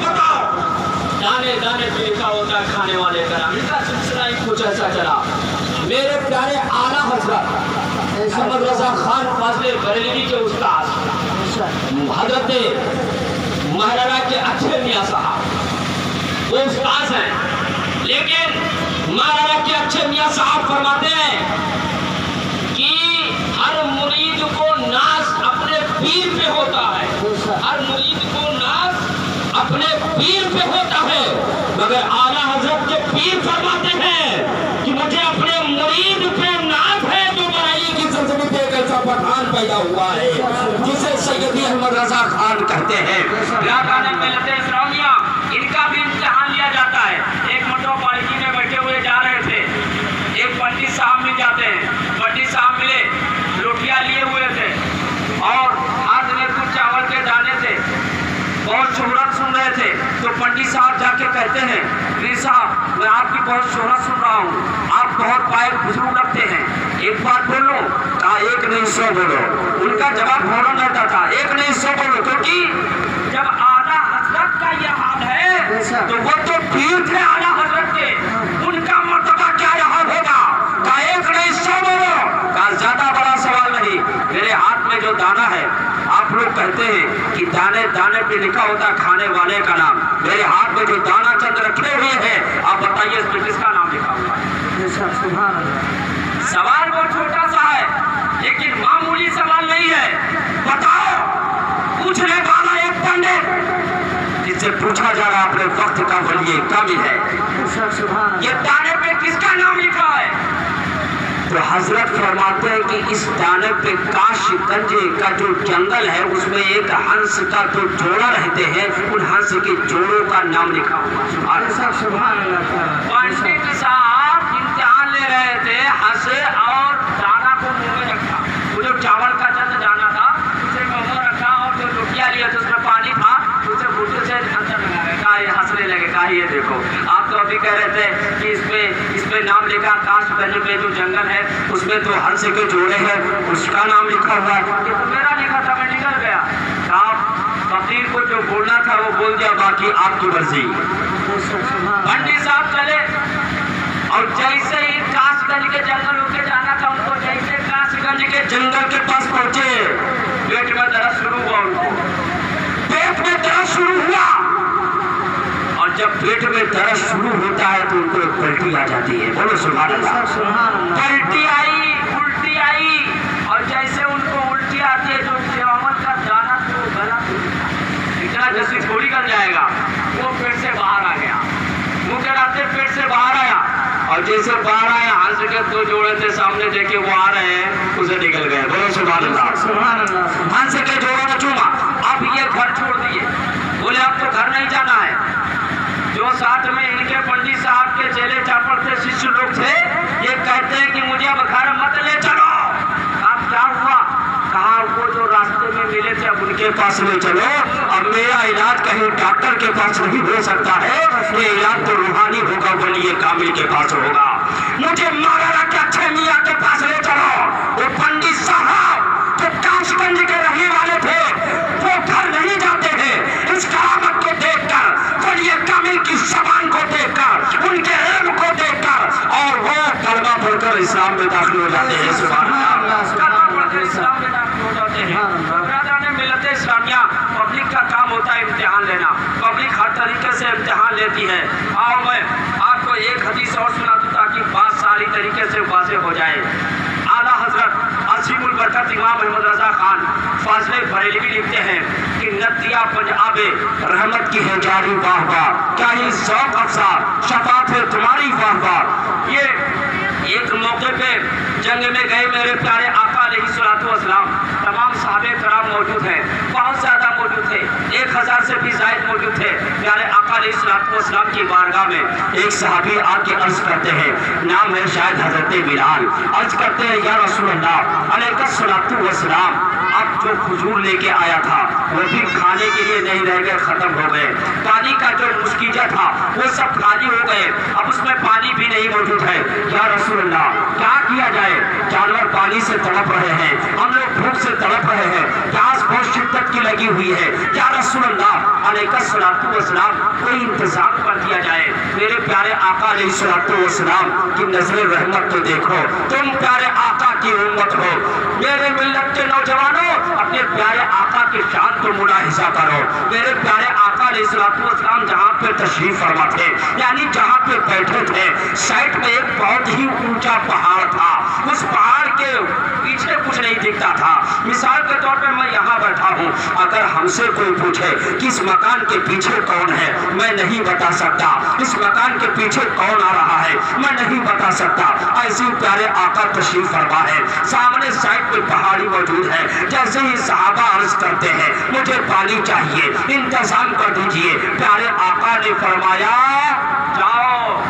बताओ। दाने दाने पे लिखा होता है खाने वाले का नाम। इनका सिलसिला ही कुछ ऐसा चला। मेरे प्यारे आला हजरत मोहम्मद रजा खान फाजले बरेलवी के उस्ताद हजरत महाराणा के अच्छे मियाँ साहब वो उस्ताद हैं, लेकिन महाराणा के अच्छे मियाँ साहब फरमाते हैं कि हर मुरीद को नाज अपने पीर पे होता है, हर मुरीद को नाज अपने पीर पे होता है, मगर आला हजरत के पीर फरमाते हैं कि मुझे अपने मुरीद पे नाज है। तो बराई की सरजमी पे एक ऐसा पठान पैदा हुआ है जिसे सैयदी अहमद रजा खान कहते हैं। इस्लामिया इनका भी इम्तिहान लिया जाता है। एक मेट्रोपॉलिटन में बैठे हुए जा रहे थे, एक पंडित साहब मिल जाते हैं। पंडित साहब मिले, रोटियां लिए हुए थे और हाथ में कुछ चावल के दाने थे, बहुत शोहरत सुन रहे थे। तो पंडित साहब जाके कहते हैं, वीर साहब मैं आपकी बहुत शोहरत सुन रहा हूँ, आप बहुत पाए खुशबू लगते हैं, एक बात बोलो। कहा एक नहीं 100 बोलो। उनका जवाब फौरन रहता था, एक नहीं 100 बोलो, क्योंकि जब आला हजरत का यह हाल है तो वो तो पीर थे आला हजरत के, उनका मर्तबा क्या यहाँ होगा। कहा एक नहीं 100 बोलो। कहा ज्यादा बड़ा सवाल नहीं, मेरे हाथ में जो दाना है, आप लोग कहते हैं कि दाने दाने पे लिखा होता है खाने वाले का नाम, मेरे हाथ में जो दाना चंद रखे हुए हैं, आप बताइए इसमें किसका नाम लिखा हुआ है। सवाल बहुत छोटा सा है, लेकिन मामूली सवाल नहीं है। बताओ, पूछने वाला एक पंडित जिससे पूछा जा रहा अपने वक्त का वली कामिल है, ये दाने पे किसका नाम लिखा है। तो हजरत फरमाते हैं कि इस दाने पे काशगंज का जो जंगल है उसमें एक हंस का जो जोड़ा रहते हैं, उन हंस के जोड़ों का नाम लिखा हुआ। पंडित साहब इम्तिहान ले रहे थे, हंसे और दाना को मुंह में रखा, वो जो चावल का चंद दाना था उसे मुंह में रखा, और जो रोटियां लिए थे उसमें पानी था उसे बूटे से अंदर लगा रहे। कहा ये हंसने लगे, कहा ये देखो आप तो अभी कह रहे थे कि इसमें नाम लिखा काशगंज में जो जंगल है उसमें तो हंस के जोड़े हैं, उसका नाम लिखा हुआ है। ये तो मेरा लिखा था, मैं निकल गया। आप फकीर को जो बोलना था वो बोल दिया, बाकी आपकी मर्जी। पंडित साहब चले और जैसे ही काशगंज के जंगल होके जाना था उनको, जैसे काशगंज के जंगल के पास पहुंचे, पेट में दर्द शुरू हुआ, उनको पेट में दर्द शुरू हुआ, और जब पेट में दर्द शुरू होता है तो उनको एक पलटी आ जाती है। बोलो सुभान अल्लाह। पलटी आई, उल्टी आई, और जैसे उनको उल्टी आती है, जो चावल का दाना तो गला इतना जैसे थोड़ी गल जाएगा, वो पेट से बाहर आ गया, मुंह के रास्ते पेट से बाहर आया, और जैसे बाहर आया हंस के 2 जोड़े थे सामने, देखे वो आ रहे हैं, उसे निकल गए। बोलो सुभान अल्लाह। हंस के जोड़ों ने चूमा, अब ये घर छोड़ दिए, बोले अब तो घर नहीं जाना है। जो साथ में इनके पंडित साहब के चेले चापड़ थे, शिष्य लोग थे, ये कहते हैं कि मुझे अब घर मत ले चलो। अब क्या हुआ। कहा वो जो रास्ते में मिले थे अब उनके पास ले चलो, अब मेरा इलाज कहीं डॉक्टर के पास नहीं हो सकता है, ये इलाज तो रूहानी होगा, वली कामिल के पास होगा। मुझे महाराणा के अच्छे मियाँ के पास ले चलो। वो पंडित साहब जो काशगंज के रहने वाले थे वो घर नहीं जाते हैं, इस करामत को देखकर, वली कामिल की ज़बान को देखकर, उनके इल्म को देखकर, और वो कलमा पढ़कर इस्लाम में दाखिल हो जाते हैं। सुभान अल्लाह। कलमा पढ़कर इस्लाम में दाखिल हो जाते हैं। मिलत इस्लामिया पब्लिक का काम होता है इम्तिहान लेना, पब्लिक हर तरीके से इम्तिहान लेती है। और मैं आपको एक हदीस और सुना दूं ताकि बात सारी तरीके से वाज़ेह हो जाए। आला हजरत अज़ीमुल बरकत इमाम अहमद रजा खान फाज़ले बरेलवी लिखते हैं कि नदिया पंजाबे रहमत की है जारी वाह वाह, क्या ही शौक अफसा शफात है तुम्हारी वाह वाह। ये एक मौके पे जंग में गए मेरे प्यारे आका अलैहिस्सलातु वस्सलाम, तमाम सहाबे कराम मौजूद हैं, बहुत ज्यादा मौजूद थे, 1000 से भी ज़ायद मौजूद थे। प्यारे आका अलैहिस्सलाम की बारगाह में एक सहाबी आके अर्ज करते हैं, नाम है शायद हजरत बिलाल। अर्ज करते हैं, या रसूल अल्लाह अलैहिस्सलातु वस्सलाम, अब जो खजूर लेके आया था वो भी खाने के लिए नहीं रह गए, खत्म हो गए। पानी का जो मुस्कीजा था वो सब खाली हो गए, अब उसमें पानी भी नहीं मौजूद है। या रसूल अल्लाह, क्या किया जाए? जानवर पानी से तड़प रहे हैं, हम लोग भूख से तड़प रहे हैं, प्यास बहुत शिद्दत की लगी हुई है। या रसूल अल्लाह अलैहिस्सलातु वस्सलाम, कोई इंतजाम कर दिया जाए। मेरे प्यारे आका अलैहिस्सलातु वस्सलाम की नजर रहमत तो देखो, तुम प्यारे आका की उम्मत हो। मेरे मिल्लत के नौजवानों, अपने प्यारे आका की शान को मुलाहिजा करो। मेरे प्यारे आका अलैहिस्सलातु वस्सलाम जहाँ पे तशरीफ फरमा थे, यानी जहाँ पे बैठे थे, साइड में एक बहुत ही ऊंचा पहाड़ था। उस पहाड़ के पीछे कुछ नहीं दिखता था। मिसाल के तौर पे मैं यहाँ बैठा हूँ, अगर हमसे कोई पूछे कि इस मकान के पीछे कौन है, मैं नहीं बता सकता। इस मकान के पीछे कौन आ रहा है, मैं नहीं बता सकता। ऐसे प्यारे आका तशरीफ फरमा है, सामने साइड पे पहाड़ी मौजूद है। जैसे ही सहाबा अर्ज करते हैं, मुझे पानी चाहिए, इंतजाम कर दीजिए। प्यारे आका ने फरमाया, जाओ,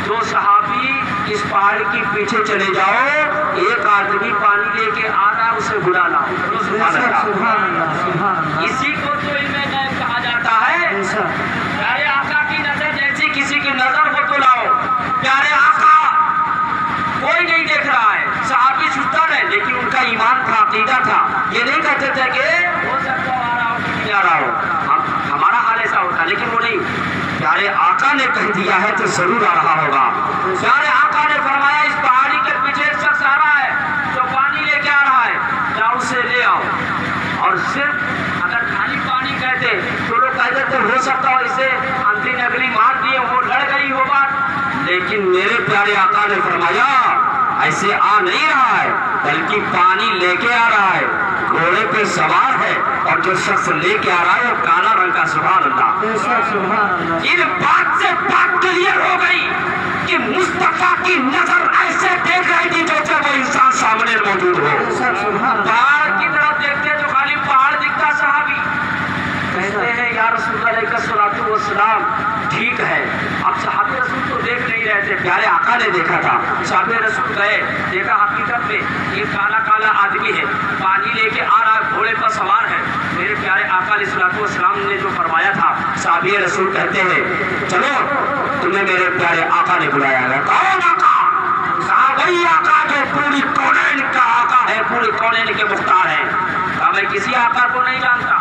जो सहाबी इस पहाड़ के पीछे चले जाओ, एक आदमी पानी लेके आ रहा, उसे बुला लाओ। इसी को तो इल्मे गैब कहा जाता है। प्यारे आका की नजर जैसी किसी की नजर हो तो लाओ। प्यारे आका कोई नहीं देख रहा है, सहाबी सुस्ता है, लेकिन उनका ईमान था, अकीदा था। ये नहीं कहते थे कि हो सकता आ रहा हो कि नहीं आ रहा हो, हमारा हाल ऐसा होता, लेकिन वो नहीं। प्यारे आका ने कह दिया है तो जरूर आ रहा होगा। प्यारे आका ने फरमाया, इस पहाड़ी के पीछे एक शख्स आ रहा है जो पानी लेके आ रहा है, जाओ उसे ले आओ। और सिर्फ अगर खाली पानी कहते तो लोग कहते तो हो सकता हो इसे अंधी नगरी मार दिए हो, लड़ गई हो बात। लेकिन मेरे प्यारे आका ने फरमाया, ऐसे आ नहीं रहा है, बल्कि पानी लेके आ रहा है, घोड़े पे सवार है, और जो शख्स लेके आ रहा है वो काला रंग का। सुभान अल्लाह। इन बात से बात क्लियर हो गई कि मुस्तफा की नजर ऐसे देख रही थी जैसे वो इंसान सामने मौजूद हो। पहाड़ की तरफ देखते तो खाली पहाड़ दिखता। सहाबी कहते हैं, या रसूलुल्लाह अलैहिस्सलातु वस्सलाम, ठीक है। अब सहाबी रसूल तो देख नहीं रहे थे, प्यारे आका ने देखा था। सहाबी रसूल गए, देखा हकीकत में ये काला काला आदमी है, पानी लेके आ रहा, घोड़े पर सवार है। मेरे प्यारे आका अलैहिस्सलातु वस्सलाम ने जो फरमाया था, सहाबी रसूल कहते हैं, चलो तुम्हें मेरे प्यारे आका ने बुलाया है। कौन आका? सहाबी आका जो पूरी कौनैन का आका है, पूरी कौनैन के मुख्तार है। कहा, मैं किसी आका को नहीं जानता,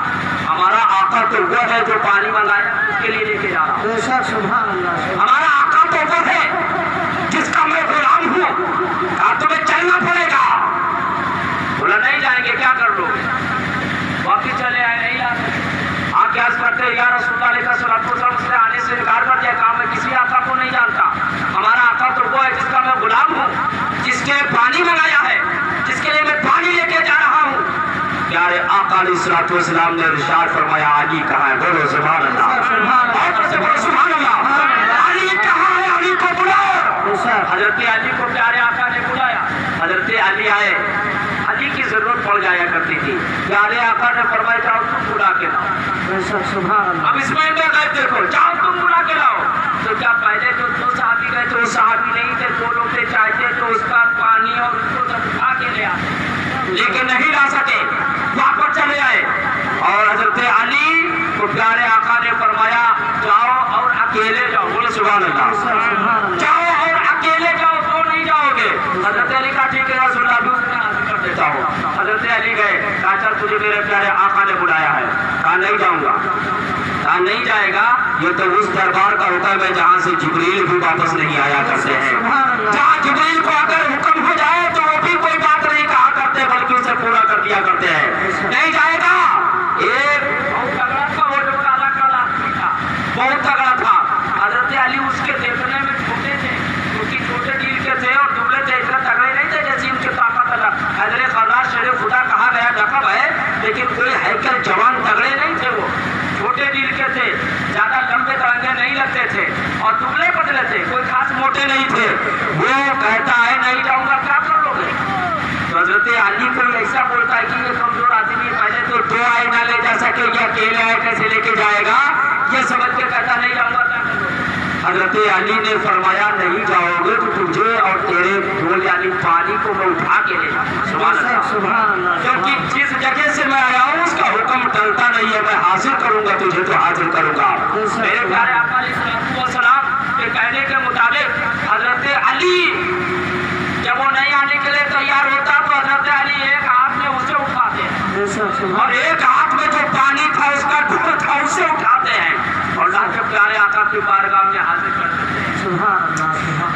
हमारा आका तो वो है जो पानी मंगाया उसके लिए लेके जा रहा हूँ। हमारा आका तो वो है जिसका मैं गुलाम हूँ। कहा, तुम्हें चलना पड़ेगा। बोला, नहीं जाएंगे, क्या कर लोगे? वापिस चले आए, नहीं आ सकते। आप क्या करते हैं, या रसूलुल्लाह अलैहिस्सलातु वस्सलाम उसने आने से इनकार कर दिया। कहा, मैं किसी आका को नहीं जानता, हमारा आका तो वो है जिसका मैं गुलाम हूँ, जिसके पानी मंगाया है, जिसके लिए मैं पानी लेके जा रहा हूँ। प्यारे आका अलैहिस्सलातु वस्सलाम ने इरशाद फरमाया, अली कहाँ है? बोलो सुभान अल्लाह। और से बोलो सुभान अल्लाह। अली कहाँ है? अली को बुलाओ। हजरत अली को प्यारे आका ने बुलाया। हजरत अली आए, अली की जरूरत पड़ जाया करती थी। प्यारे आका ने फरमाया, जाओ तुम बुला के लाओ। अब इसमें देखो, जाओ तुम बुला के लाओ। तो क्या पहले जो दो सहाबी गए थे वो सहाबी नहीं थे, दो लोग थे, चाहते तो उसका पानी और उसको सब उठा के ले आते, लेकिन नहीं ला सके, वापस चले आए। और हजरत अली को प्यारे आका ने फरमाया, जाओ और अकेले जाओ। बोलो सुभान अल्लाह। जाओ और अकेले जाओ, तो नहीं जाओगे। हजरत अली का ठीक है, रसूलुल्लाह भी उसने हाजिर कर देता हूँ। हजरत अली गए, कहा, चल तुझे मेरे प्यारे आका ने बुलाया है। कहा, नहीं जाऊंगा। कहा, नहीं जाएगा, ये तो उस दरबार का हुक्म है जहाँ से जिब्रील भी वापस नहीं आया करते हैं। जहाँ जिब्रील को अगर हुक्म हो जाए तो वो भी कोई बात नहीं कहा करते, बल्कि उसे पूरा कर दिया करते हैं। नहीं जाएगा। एक बहुत तगड़ा था, वो जो काला काला था, बहुत तगड़ा था। हजरत अली उसके देखने में छोटे थे, क्योंकि छोटे दिल के थे और दुबले थे, इतना तगड़े नहीं थे जैसी उनकी ताकत अलग। हैदर खर्राज शेर खुदा कहा गया लक़ब है, लेकिन कोई हैकल जवान तगड़े नहीं थे। वो छोटे दिल के थे, ज्यादा लंबे तरंगे नहीं लगते थे और दुबले पतले थे, कोई खास मोटे नहीं थे। वो कहता है, नहीं जाऊंगा, क्या कर लोगे? तो हजरत अली कोई ऐसा बोलता है कि ये कमजोर आदमी पहले तो दो आए ना ले जा सके, ये अकेले आए कैसे लेके जाएगा? ये समझ के कहता, नहीं अली ने फरमाया नहीं जाओगे तो तुझे और तेरे ढोल यानी पानी को मैं उठा के ले जाऊंगा। सुभान अल्लाह। क्योंकि जिस जगह से मैं आया हूँ उसका हुक्म टलता नहीं है, मैं हासिल करूंगा तुझे तो हासिल करूंगा। मेरे प्यारे आका अलैहिस्सलाम के कहने के मुताबिक हजरत अली जब वो नहीं आने के लिए तैयार होता तो हजरत अली एक हाथ में उसे उठाते हैं और एक हाथ में जो पानी था उसका ढोल था उसे उठाते हैं और अल्लाह के प्यारे आका की बारगाह में हाजिर कर देते हैं।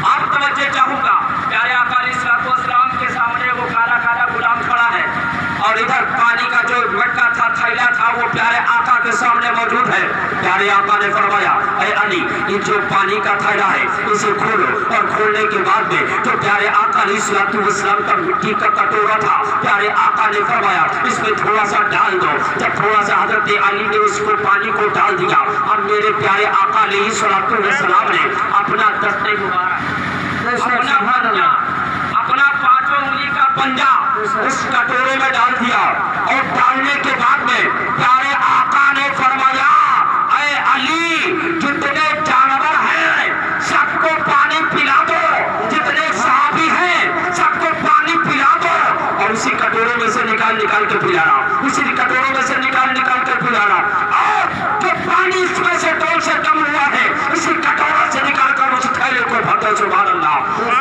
अब तवज्जो चाहूंगा, प्यारे आका अलैहिस्सलाम के सामने वो काला काला गुलाम खड़ा है और इधर पानी का जो मटका था, थैला था, वो प्यारे आका के सामने मौजूद है। प्यारे आका ने फरमाया, ऐ अली ये जो पानी का थैला है इसे खोलो, और खोलने के बाद में जो प्यारे आका अलैहिस्सलाम का मिट्टी का कटोरा था, प्यारे आका ने फरमाया इसमें थोड़ा सा डाल दो। जब थोड़ा सा हजरत अली ने उसको पानी को डाल दिया, अब मेरे प्यारे आका अलैहिस्सलाम ने अपना दस्ते मुबारक, अपना पांचों उंगली का पंजा उस कटोरे में डाल दिया और डालने के बाद में प्यारे आका ने फरमाया, ऐ अली जितने जानवर हैं सबको पानी पिला दो, जितने सहाबी हैं सबको पानी पिला दो। और उसी कटोरे में से निकाल के पिलाना, उसी कटोरे में से निकाल के पिलाना। और जो पानी इसमें से डोल से कम हुआ है उसी कटोरे से निकाल कर उस थैले को भर दो। सुभान अल्लाह।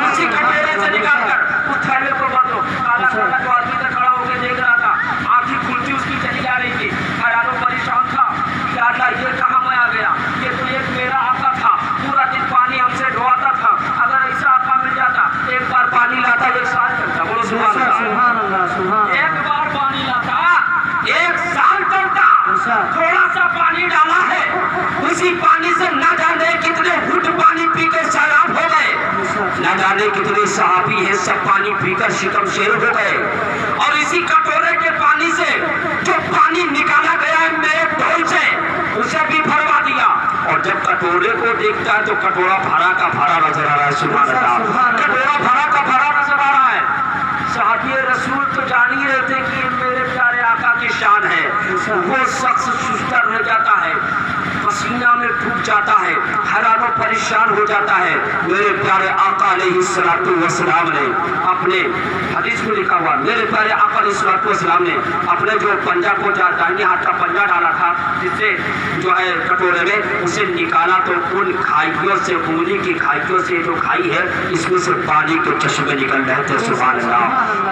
उसी कटोरे से निकाल कर उस थैले को भर दो। काला काला जो आदमी से खड़ा होकर देख रहा था, आंखें खुलती उसकी चली जा रही थी, हैरान परेशान था, यार ये कहाँ मैं आ गया, ये तो एक मेरा आका था, पूरा दिन पानी हमसे ढोआता था, अगर ऐसा आका मिल जाता एक बार पानी लाता एक साल चलता। बोलो सुभान अल्लाह। एक बार पानी लाता एक साल चलता। थोड़ा सा पानी डाला है, उसी पानी से न जाने कितने घुट पानी पी के शराब हो गए, न जाने कितने सहाबी हैं सब पानी पीकर शिकम शेर हो गए। और इसी कटोरे के पानी से जो पानी निकाला गया है मेरे ढोल से उसे भी भरवा दिया। और जब कटोरे को देखता है तो कटोरा भरा का भरा नजर आ रहा है। सुभान अल्लाह। कटोरा भरा का भरा नजर आ रहा है। साहबी रसूल तो जान ही रहे थे कि मेरे प्यारे आका की शान है। वो शख्स सुस्ता रह जाता है, पसीना में डूब जाता है, हैरान परेशान हो जाता है। मेरे प्यारे आका अलैहिस्सलाम ने अपने हदीस में लिखा हुआ, मेरे प्यारे आका अलैहिस्सलाम ने अपने जो पंजा को दाहिने हाथ का पंजा डाला था जिससे जो है कटोरे में, उसे निकाला तो उन खाइयों से, उंगली की खाइयों से जो खाई है इसमें से पानी के चश्मे निकल रहे थे। सुभान अल्लाह।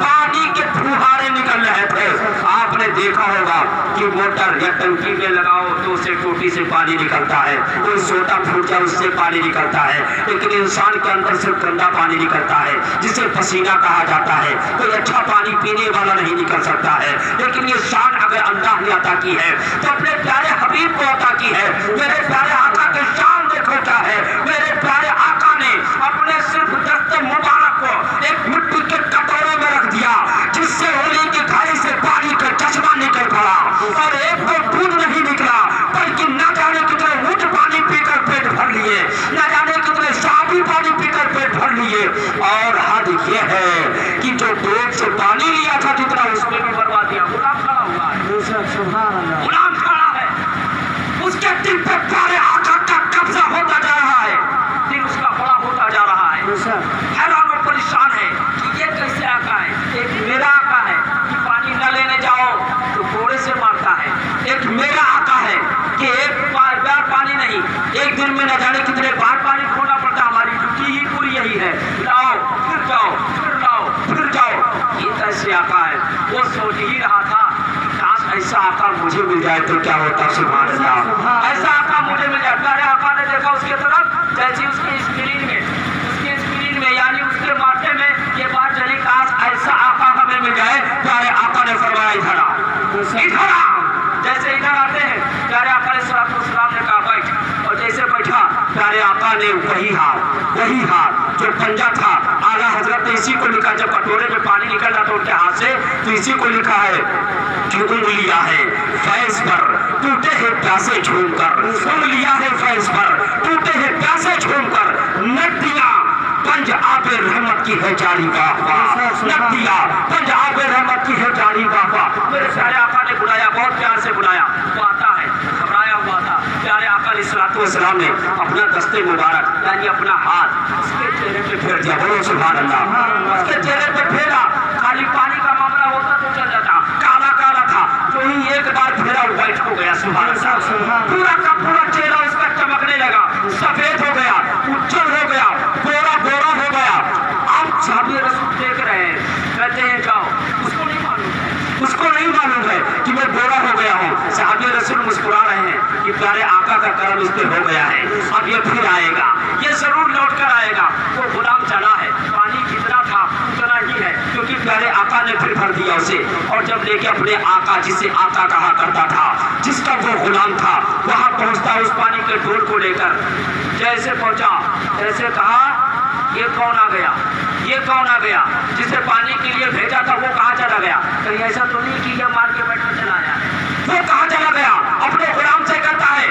पानी के फुहारे निकल रहे थे। आपने देखा होगा कि मोटर या टंकी में लगाओ तो उसे टूटी से पानी निकलता है, कोई सोटा फूट जाए उससे पानी निकलता है, लेकिन इंसान के अंदर से गंदा पानी निकलता है जिसे पसीना कहा जाता है। कोई अच्छा पानी पीने वाला नहीं निकल सकता है, लेकिन ये शान अगर अल्लाह ने अता की है तो अपने प्यारे हबीब को अता की है। मेरे प्यारे आका की शान देखो क्या है। मेरे प्यारे आका ने अपने सिर्फ दस्ते मुबारक को एक मिट्टी के कटोरे में रख दिया जिससे होली की खाई से पानी का चश्मा निकल पड़ा और एक तो बूंद नहीं निकला बल्कि न जाने कितने ऊंट पानी पीकर पेट भर लिए, न जाने कितने साबी पानी पीकर पेट भर लिए। और हद ये है कि जो पेट से पानी लिया था जितना उसमें भी बर्बाद दिया। गुलाम खड़ा हुआ है, गुलाम खड़ा है, उसके दिल पे प्यारे आका का कब्जा होता जा रहा है, दिल उसका बड़ा होता जा रहा है, हैरान और परेशान है कि ये कैसे आका है। एक मेरा आका है कि पानी न लेने जाओ तो घोड़े से मारता है, एक मेरा आका है कि एक बार पानी नहीं, एक दिन में न जाने कितने बार पानी खोना पड़ता। हमारी ड्यूटी ही पूरी यही है, लाओ फिर जाओ, फिर लाओ फिर जाओ। ये कैसे आका है। वो सोच ही रहा था काश ऐसा आका मुझे मिल जाए तो क्या होता। सुभान अल्लाह। ऐसा आका मुझे मिल जाए। प्यारे आका ने देखा उसके तरफ, जैसे उसकी स्क्रीन में यानी उसके माथे में ये बात चली काश ऐसा आका हमें मिल जाए। प्यारे आका ने फरमाया इधर आ। जैसे इधर आते हैं प्यारे आका अलैहिस्सलाम ने कहा बैठ, और जैसे बैठा प्यारे आका ने वही हाथ जो पंजा था, आला हजरत ने इसी को लिखा, जब कटोरे में पानी निकल रहा था उनके हाथ से तो इसी को लिखा है कि उंगलियां है फैज पर टूटे हैं प्यासे झूमकर, उंगलियां है फैज पर टूटे हैं प्यासे झूमकर, नदियां पंज आबे रहमत की है जारी वाह, नदियां पंज आबे रहमत की है जारी वाह। मेरे प्यारे आका ने बुलाया, बहुत प्यार से बुलाया। वो आता है, घबराया हुआ था। प्यारे आका सलाम ने अपना दस्ते मुबारक यानी अपना हाथ उसके चेहरे पे फेर दिया। बोलो सुभान अल्लाह। उसके चेहरे पे फेरा, खाली पानी का मामला होता तो चल जाता, काला काला था, जो ही एक बार फेरा व्हाइट हो गया। सुभान अल्लाह। पूरा का पूरा चेहरा उसका चमकने लगा, सफेद हो गया, उज्जवल हो गया, गोरा गोरा हो गया। आप साहब रसूल देख रहे हैं, कहते हैं जाओ, उसको नहीं मालूम है कि मैं गोरा हो गया हूँ। साहब रसूल मुस्कुरा रहे हैं कि प्यारे आका का करम इस पे हो गया है, अब ये फिर आएगा, ये जरूर लौट कर आएगा। वो गुलाम चला है, पानी जितना था उतना ही है, क्योंकि प्यारे आका ने फिर भर दिया उसे। और जब लेके अपने आका, जिसे आका कहा करता था, जिसका वो गुलाम था, वहां पहुंचता उस पानी के ढोल को लेकर जैसे पहुंचा, जैसे कहा ये कौन आ गया, ये कौन आ गया, जिसे पानी के लिए भेजा था वो कहाँ चला गया? कहीं ऐसा तो नहीं कि ये मार के बैठकर चला आया? वो कहाँ चला गया? अपने गुलाम से कहता है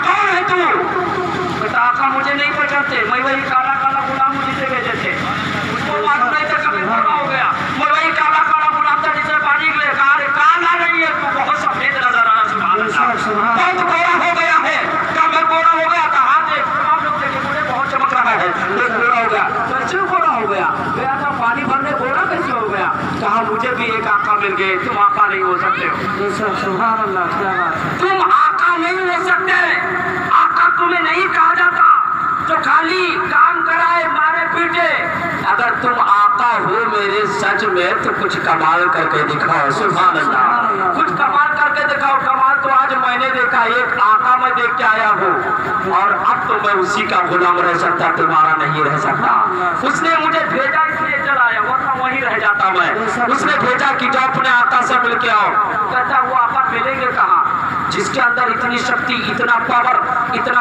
कौन है तू? कहता आका मुझे नहीं पहचानते, मैं वही काला काला गुलाम हूँ जिसे भेजे थे। उसको मालूम नहीं था कभी गोरा हो गया, मैं वही काला काला गुलाम था जिसे पानी के लिए कहा रे काला नहीं है, तू बहुत सफेद नजर आ रहा। बहुत गोरा हो गया है। क्या मैं गोरा हो गया? कहा मुझे बहुत चमक रहा है, गोरा हो गया। कैसे गोरा हो गया? गया था पानी भरने, गोरा कैसे हो गया? कहा मुझे भी एक आका मिल गए, तुम आका नहीं हो सकते हो। सुभान अल्लाह, क्या बात है। तुम आका नहीं हो सकते, आका तुम्हें नहीं कहा जाता जो खाली काम कराए मारे पीटे। अगर तुम आका हो मेरे सच में तो कुछ कमाल करके दिखाओ। सुभान अल्लाह, कुछ कमाल करके दिखाओ। कमाल तो आज मैंने देखा, एक आका मैं देख के आया हूँ, और अब तो मैं उसी का गुलाम रह सकता, तुम्हारा नहीं रह सकता। उसने मुझे भेजा इसलिए चला आया, वरना वहीं रह जाता मैं। उसने भेजा कि जाओ अपने आका से मिल के आओ। कहता वो आका मिलेंगे कहाँ, जिसके अंदर इतनी शक्ति, इतना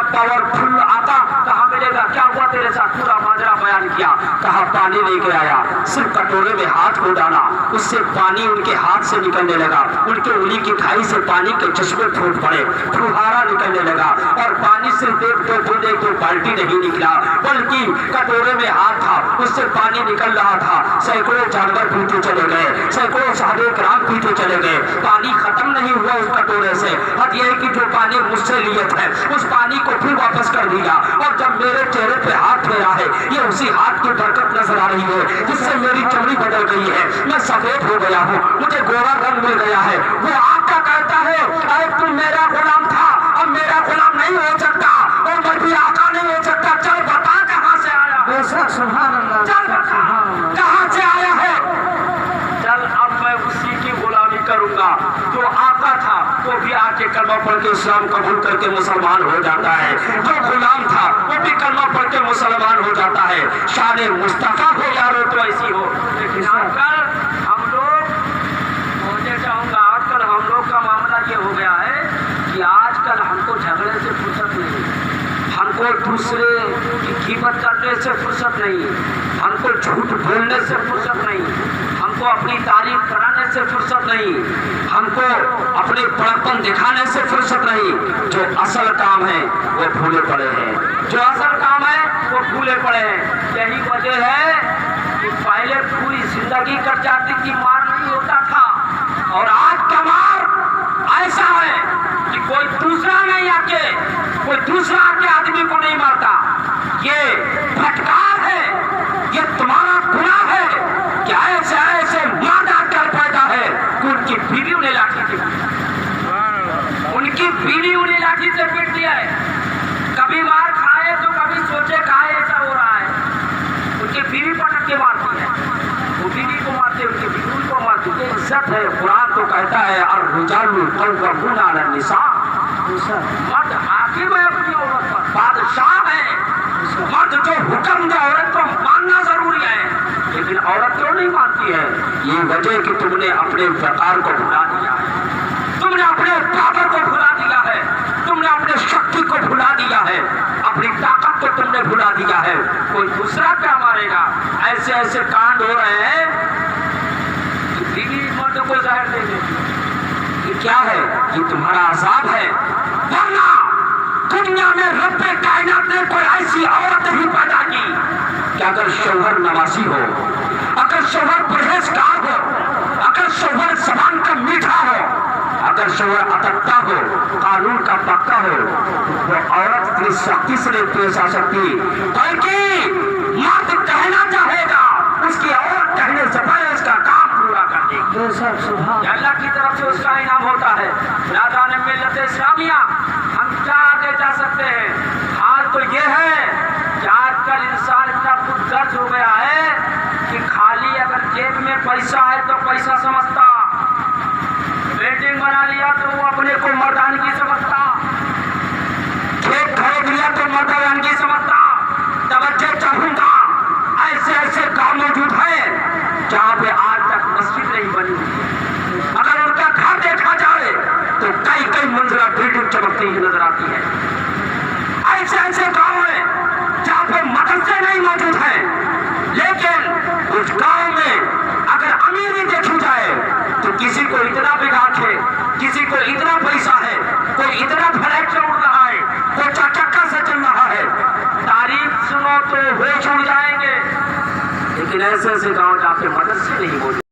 पावरफुल आका कहाँ मिलेगा? क्या हुआ तेरे साथ? पूरा माजरा बयान किया। कहा पानी लेके आया, सिर्फ कटोरे में हाथ को डाला, उससे पानी उनके हाथ से निकलने लगा, उनके उंगली की खाई से पानी के चश्मे फूट पड़े, फुहारा निकलने लगा। और पानी सिर्फ एक दो बाल्टी नहीं निकला, बल्कि कटोरे में हाथ था, उससे पानी निकल रहा था। सैकड़ों जानवर पीछे चले गए, सैकड़ों साधु ग्राम पीछे चले गए, पानी खत्म नहीं हुआ उस कटोरे से। हद यह कि जो पानी मुझसे लिए थे उस पानी को फिर वापस कर दिया। और जब मेरे चेहरे पे हाथ फेरा है, ये उसी हाथ की बरकत नजर आ रही है जिससे मेरी चमड़ी बदल गई है, मैं सफेद हो गया हूँ, मुझे गोरा रंग मिल गया है। वो आका कहता है अरे तुम मेरा गुलाम था, अब मेरा गुलाम नहीं हो सकता, और मैं भी आका नहीं हो सकता। चल बता कहाँ से आया? सुभान अल्लाह, चल बता कहाँ से आया है? चल अब मैं उसी की गुलामी करूंगा। जो आका था वो भी आके कलमा पढ़ के इस्लाम कबूल करके मुसलमान हो जाता है, जो गुलाम था वो भी कलमा पढ़ के मुसलमान हो जाता है। शान मुस्तफा हो यारो तो ऐसी हो। लेकिन आजकल हम लोग, मुझे चाहूंगा, आजकल हम लोग का मामला ये हो गया है कि आजकल हमको झगड़े से फुर्सत नहीं, हमको दूसरे की कीमत करने से फुर्सत नहीं, हमको झूठ बोलने से फुर्सत नहीं, हमको अपनी तारीफ कराने से फुर्सत नहीं, हमको अपने बड़प्पन दिखाने से फुर्सत नहीं। जो असल काम है वो भूले पड़े हैं, जो असल काम है वो भूले पड़े हैं। यही वजह है कि पहले पूरी जिंदगी कट जाती थी, मार नहीं होता था, और आज का मार ऐसा है कि कोई दूसरा नहीं आके, कोई दूसरा आके आदमी को नहीं मारता। ये फटकार है, ये तुम्हारा गुनाह है कि ऐसे ऐसे मार डाल पैदा है कि उनकी बीवी उन्हें लाठी से, उनकी बीवी उन्हें लाठी से पीट दिया है। कभी मार खाए तो कभी सोचे खाए, ऐसा हो रहा है। उनकी बीवी पटक के मारती है, वो बीवी को मारते, उनकी बीवी को मारती है। इज्जत है। कुरान तो कहता है और रुजालु कव्वामून अला निसा, मर्द हाकिम है अपनी औरत पर, बादशाह है। मर्द जो हुक्म दे औरत को मानना जरूरी है, लेकिन औरत क्यों नहीं मानती है? ये वजह कि तुमने अपने वकार को भुला दिया है, तुमने अपने पावर को भुला दिया है, तुमने अपने शक्ति को भुला दिया है, अपनी ताकत को तुमने भुला दिया है। कोई दूसरा क्या मारेगा? ऐसे ऐसे कांड हो रहे हैं कि बीवी मर्द को जहर दे देती। ये क्या है? ये तुम्हारा अजाब है। वरना दुनिया में रब्बे कायनात ने कोई ऐसी औरत ही पैदा की कि अगर शौहर नवासी हो, अगर शौहर परहेजगार हो, अगर शौहर ज़बान का मीठा हो, अगर शौहर अतक्ता हो, कानून का पक्का हो, वो औरत किस किसने पेश आ सकती, बल्कि मर्द कहना चाहेगा उसकी और कहने से पहले उसका काम पूरा कर देगी। अल्लाह की तरफ से उसका इनाम होता है। नादान मिल्लत इस्लामिया, हम क्या आगे जा सकते हैं? हाल तो ये है कि आजकल इंसान इतना खुद गर्ज हो गया है कि खाली अगर जेब में पैसा है तो पैसा समझता, बिल्डिंग बना लिया तो वो अपने को मर्दानगी समझता, खेत खरीद लिया तो मर्दानगी समझता, तवज्जो चाहूंगा। ऐसे ऐसे गांव मौजूद है जहाँ पे आज तक मस्जिद नहीं बनी। अगर उनका घर देखा जाए तो कई कई मंजिला बिल्डिंग चमकती हुई नजर आती है। ऐसे ऐसे गांव है जहाँ पे मदरसे नहीं मौजूद है, लेकिन उस गांव में अगर अमीरी देखी जाए तो किसी को इतना बिगाड़ है, किसी को इतना पैसा है, कोई इतना फ्लैट से उड़ रहा है, कोई चार चक्का से चल रहा है। तारीफ सुनो तो होश उड़ जाएंगे। लेकिन ऐसे ऐसे गांव जहाँ पे मदरसे नहीं मौजूद।